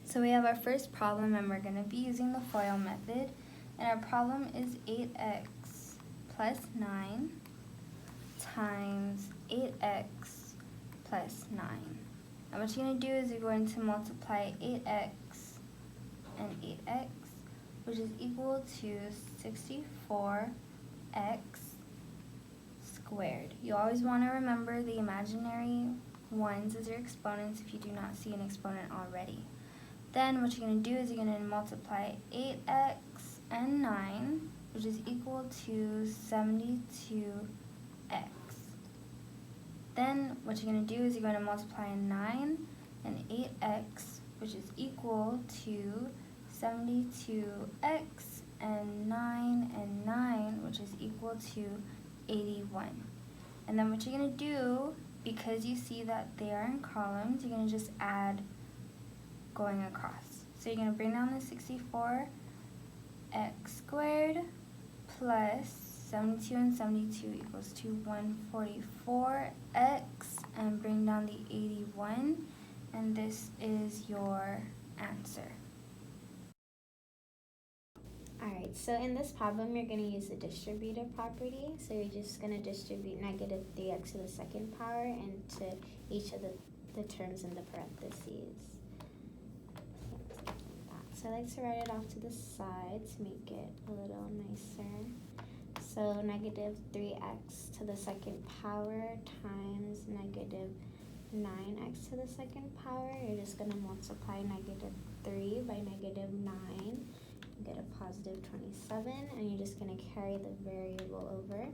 So we have our first problem, and we're going to be using the FOIL method. And our problem is 8x plus 9 times 8x plus 9. And what you're going to do is you're going to multiply 8x and 8x, which is equal to 64x squared. You always want to remember the imaginary ones as your exponents if you do not see an exponent already. Then what you're going to do is you're going to multiply 8x and 9, which is equal to 72x. Then what you're going to do is you're going to multiply 9 and 8x, which is equal to 72x and 9, which is equal to 81. And then what you're going to do, because you see that they are in columns, you're going to just add going across. So you're going to bring down the 64x squared plus 72 and 72 equals to 144x, and bring down the 81, and this is your answer. Alright, so in this problem you're going to use the distributive property. So you're just going to distribute negative 3x to the second power into each of the terms in the parentheses. So I like to write it off to the side to make it a little nicer. So negative 3x to the second power times negative 9x to the second power. You're just going to multiply negative 3 by negative 9. Get a positive 27, and you're just going to carry the variable over.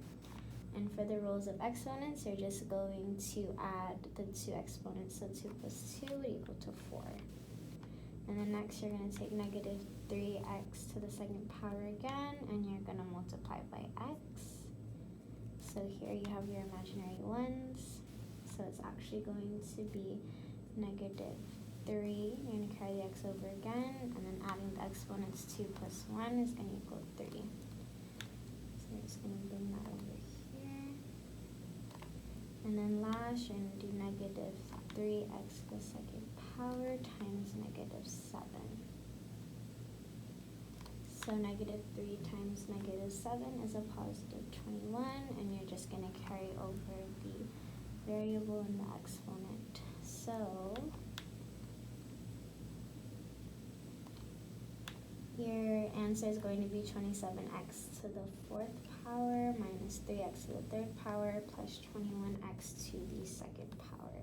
And for the rules of exponents, you're just going to add the two exponents. So 2 plus 2 would equal to 4. And then next you're going to take negative 3x to the second power again, and you're going to multiply by x. So here you have your imaginary ones. So it's actually going to be negative 3. You're going to carry the x over again, and then adding the exponents 2 plus 1 is going to equal 3. So you're just going to bring that over here. And then last, you're going to do negative 3x to the second power times negative 7. So negative 3 times negative 7 is a positive 21, and you're just going to carry over the variable and the exponent. So your answer is going to be 27x to the fourth power minus 3x to the third power plus 21x to the second power.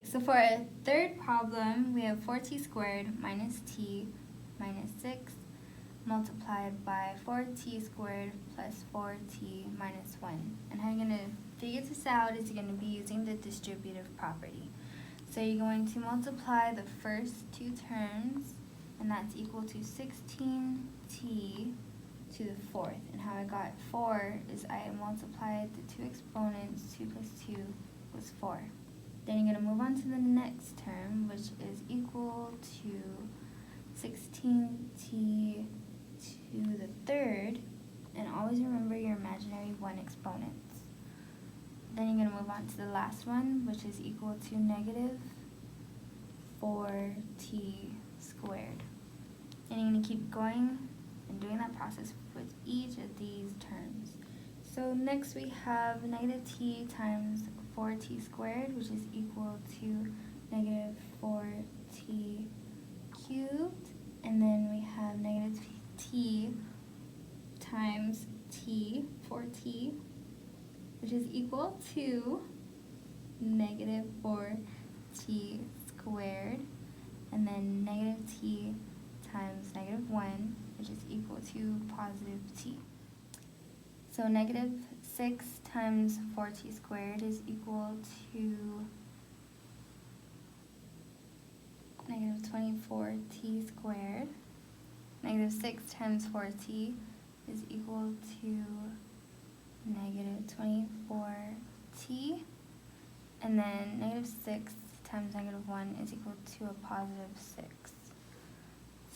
So for our third problem, we have 4t squared minus t minus 6 multiplied by 4t squared plus 4t minus 1. And how you're going to figure this out is you're going to be using the distributive property. So you're going to multiply the first two terms, and that's equal to 16t to the fourth. And how I got 4 is I multiplied the two exponents, 2 plus 2 was 4. Then you're going to move on to the next term, which is equal to 16t to the third, and always remember your imaginary 1 exponents. Then you're going to move on to the last one, which is equal to negative 4t squared. And you're going to keep going and doing that process with each of these terms. So next we have negative t times 4t squared, which is equal to negative 4t cubed. And then we have negative t times t, 4t, which is equal to negative 4t squared. And then negative t times negative 1, which is equal to positive t. So negative 6 times 4t squared is equal to negative 24t squared. Negative 6 times 4t is equal to negative 24t. And then negative 6 times negative 1 is equal to a positive 6.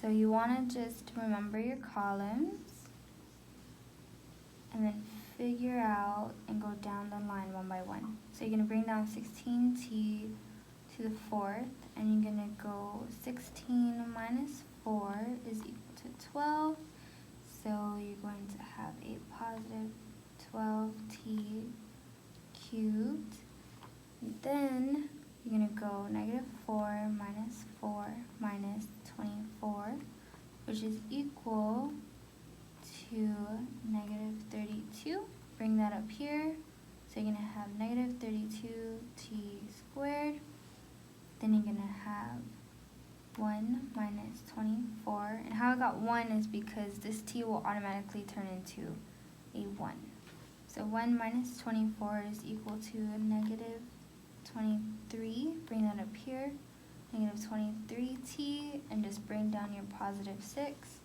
So you want to just remember your columns, and then figure out and go down the line one by one. So you're going to bring down 16t to the fourth, and you're going to go 16 minus 4 is equal to 12. So you're going to have a positive 12t cubed. And then you're going to go negative 4 minus 24, which is equal to negative 32. Bring that up here. So you're going to have negative 32t squared. Then you're going to have 1 minus 24. And how I got 1 is because this t will automatically turn into a 1. So 1 minus 24 is equal to negative 23. Bring that up here. Negative 23t, and just bring down your positive 6.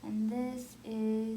And this is